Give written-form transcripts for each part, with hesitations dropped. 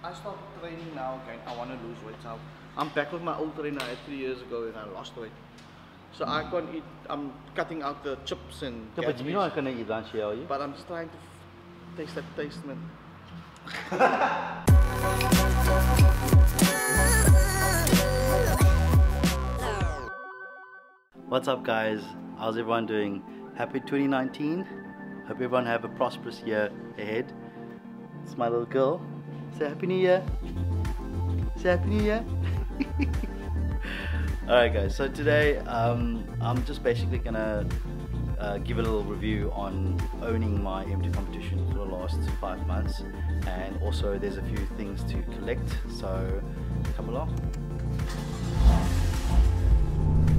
I start training now again. I want to lose weight. So I'm back with my old trainer I had 3 years ago and I lost weight. So I can't eat. I'm cutting out the chips and. Yeah, but you're not gonna eat lunch here, are you? But I'm just trying to taste that taste, man. What's up, guys? How's everyone doing? Happy 2019. Hope everyone have a prosperous year ahead. It's my little girl. Say Happy New Year. Say Happy New Year. Alright guys, so today I'm just basically gonna give a little review on owning my M2 Competition for the last 5 months, and also there's a few things to collect, so come along.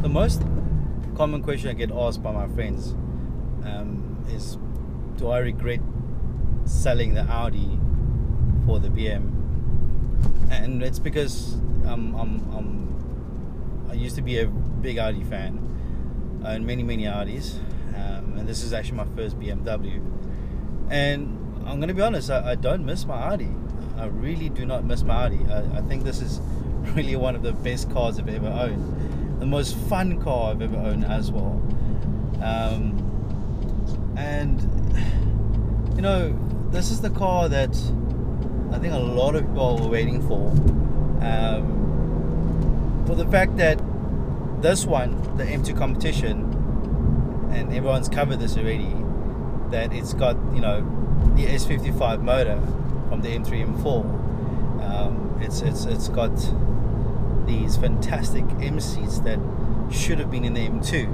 The most common question I get asked by my friends is, do I regret selling the Audi for the BM? And it's because I used to be a big Audi fan. I own many Audis, and this is actually my first BMW. And I'm gonna be honest, I don't miss my Audi. I really do not miss my Audi. I think this is really one of the best cars I've ever owned. The most fun car I've ever owned as well. And you know, this is the car that I think a lot of people were waiting for the fact that this one, the M2 Competition, and everyone's covered this already, that it's got, you know, the S55 motor from the M3 M4. It's got these fantastic M seats that should have been in the M2.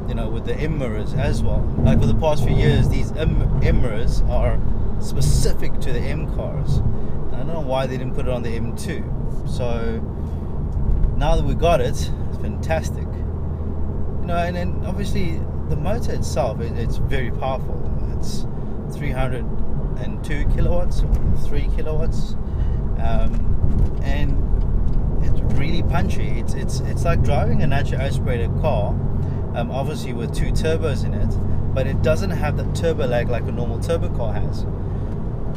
You know, with the M mirrors as well. Like for the past few years, these M mirrors are specific to the M cars. And I don't know why they didn't put it on the M2. So now that we got it, it's fantastic. You know, and then obviously the motor itself, it's very powerful. It's 302 kilowatts or 3 kilowatts, and it's really punchy. It's like driving a natural aspirated car, obviously with 2 turbos in it, but it doesn't have that turbo lag like a normal turbo car has,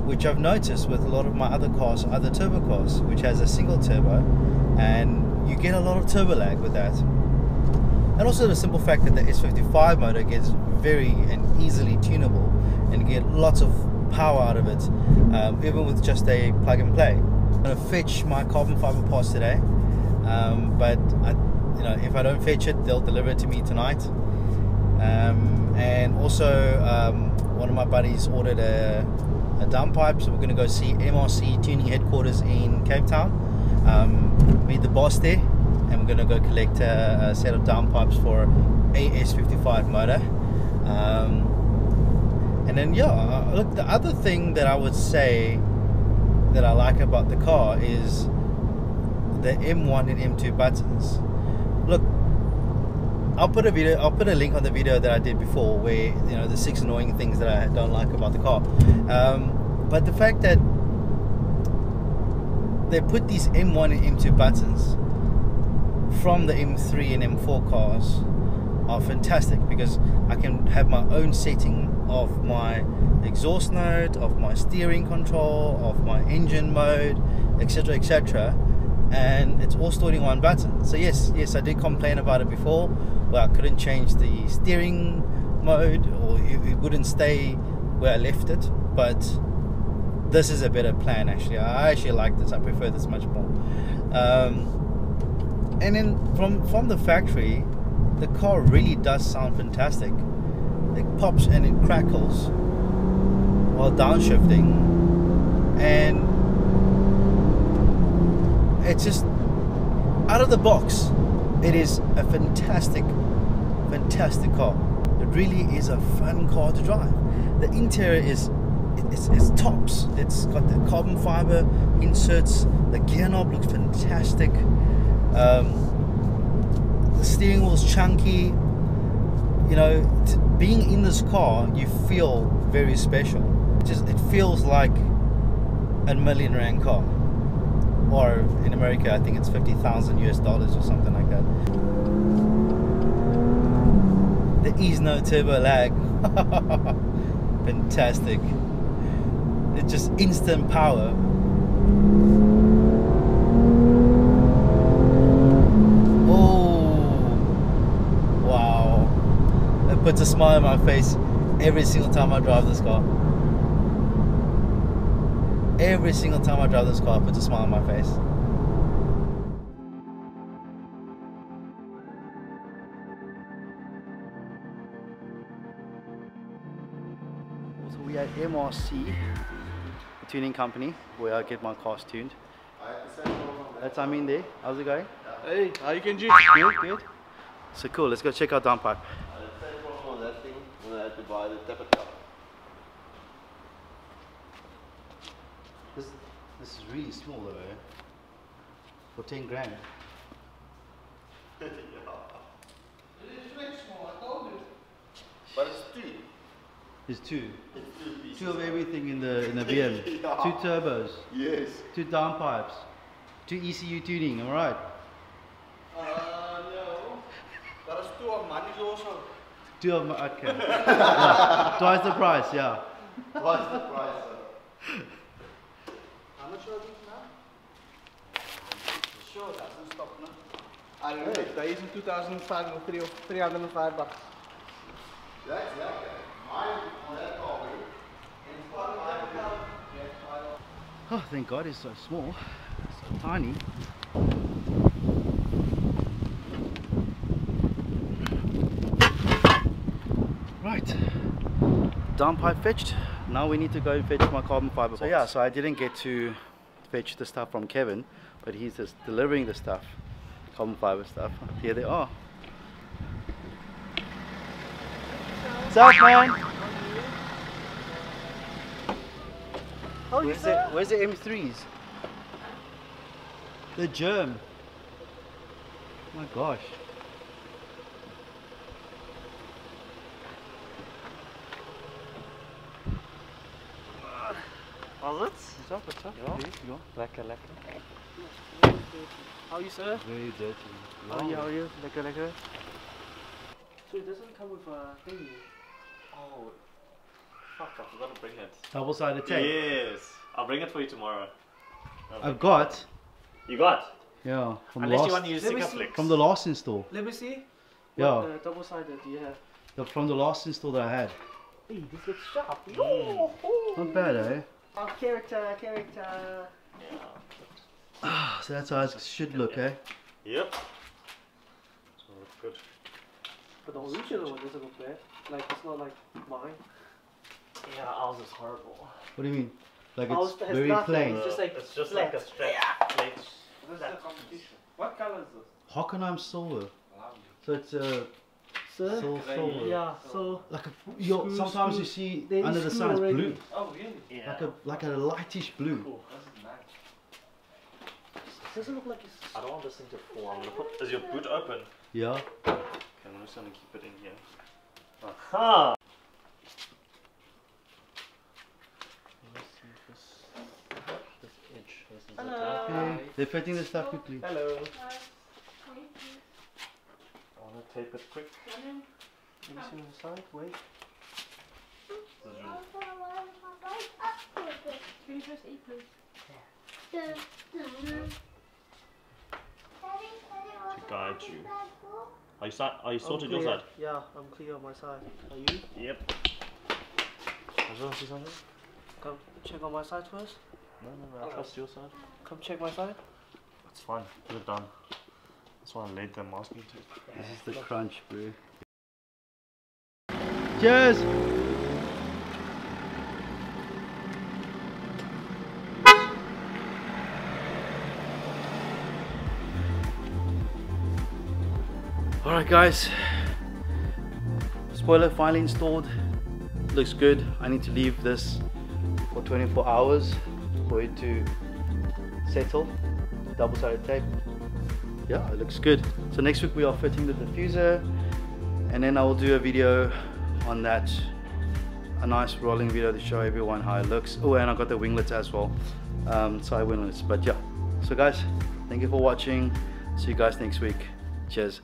which I've noticed with a lot of my other cars, other turbo cars, which has a single turbo, and you get a lot of turbo lag with that. And also the simple fact that the S55 motor gets very and easily tunable, and you get lots of power out of it, even with just a plug and play. I'm going to fetch my carbon fiber parts today, but you know, if I don't fetch it, they'll deliver it to me tonight. And also one of my buddies ordered a downpipe, so we're going to go see MRC Tuning headquarters in Cape Town, meet the boss there, and we're going to go collect a set of downpipes for a S55 motor. And then yeah, look, the other thing that I would say that I like about the car is the M1 and M2 buttons. Look, I'll put a link on the video that I did before, where, you know, the 6 annoying things that I don't like about the car. But the fact that they put these M1 and M2 buttons from the M3 and M4 cars are fantastic, because I can have my own setting of my exhaust node, of my steering control, of my engine mode, etc, etc, and it's all stored in one button. So yes, I did complain about it before, where I couldn't change the steering mode, or it wouldn't stay where I left it. But this is a better plan actually. I actually like this. I prefer this much more. And then from the factory, the car really does sound fantastic. It pops and it crackles while downshifting, and it's just out of the box. It is a fantastic car. It really is a fun car to drive. The interior is it's tops. It's got the carbon fiber inserts. The gear knob looks fantastic. The steering wheel's chunky. You know, being in this car, you feel very special. It feels like a £1 million car, or in America I think it's $50,000 US or something like that. There is no turbo lag. Fantastic. it's just instant power. Oh, wow. It puts a smile on my face every single time I drive this car. Every single time I drive this car, it puts a smile on my face. So we are at MRC Tuning Company, where I get my cars tuned. That's Amin there. How's it going? Hey, how you Kenji? Good, good. So cool, let's go check out downpipe. Same problem on that thing when I had to buy the tappet cup. This is really small though, eh? For 10 grand. Yeah. It is very small, I told you. But it's two. There's two. It's two pieces. Two of everything in the BM. Yeah. 2 turbos, Yes. 2 downpipes, 2 ECU tuning, am I right? No. That is 2 of money also. 2 of my, okay. Yeah. Twice the price, yeah. Twice the price. How much are these now? Sure, it doesn't stop now. I remember days in 2005 or 305 bucks. That's lekker. Mine on that car, Oh, thank God it's so small. So tiny. Right. Downpipe fetched. Now we need to go and fetch my carbon fiber box. So yeah, so I didn't get to fetch the stuff from Kevin, but he's just delivering the stuff, carbon fiber stuff. Here they are. What's up, man? Where's the M3s? The germ. Oh my gosh. Was it? What's up? What's up? Ja. Dude, you know? Lekker, lekker. How are you, sir? Very dirty. How are you? Lekker, lekker. So it doesn't come with a thingy. Oh, fuck, I forgot to bring it. Double-sided tape. Yes, I'll bring it for you tomorrow. I've got. You got? Yeah. From Unless last, you want to use Let me sticker see. flicks. from the last install. Let me see. Yeah. What double-sided do you have? From the last install that I had. Hey, this looks sharp. Not bad, eh? Oh, character. Yeah. So that's how it should look, eh? Yep. So it's good. But the original one doesn't look bad. Like, it's not like mine. Yeah, ours is horrible. What do you mean? Like Ours it's has very nothing. plain. It's just like it's just flat. like a strap plate. This is the competition. What color is this? Hockenheim silver. So it's a Sir? silver. Yeah, so Like a, Screw, sometimes screw. you see They under the screw sun it's already. blue. Oh, really? Yeah. Like a lightish blue. Cool. This is nice. it doesn't look like it's. I don't want this thing to fall. I'm gonna put. Is your boot open? Yeah. Okay, I'm just gonna keep it in here. Aha! Let's see if this edge is Hello. Okay. They're fitting the stuff quickly. Hello. I wanna tape it quick. Let me see on the side. Wait. Can you press E, please? To guide you. Are you sorted your clear. side? Yeah, I'm clear on my side. Are you? Yep. I want to see something? Come check on my side first. No, I trust your side. Come check my side. It's fine. Put it down. That's why I laid the masking tape. This is the crunch, bro. Cheers! Alright guys, spoiler finally installed, looks good. I need to leave this for 24 hours for it to settle, double-sided tape. Yeah, it looks good. So next week we are fitting the diffuser, and then I will do a video on that, a nice rolling video to show everyone how it looks. Oh, and I got the winglets as well, side winglets. But yeah, so guys, thank you for watching. See you guys next week. Cheers.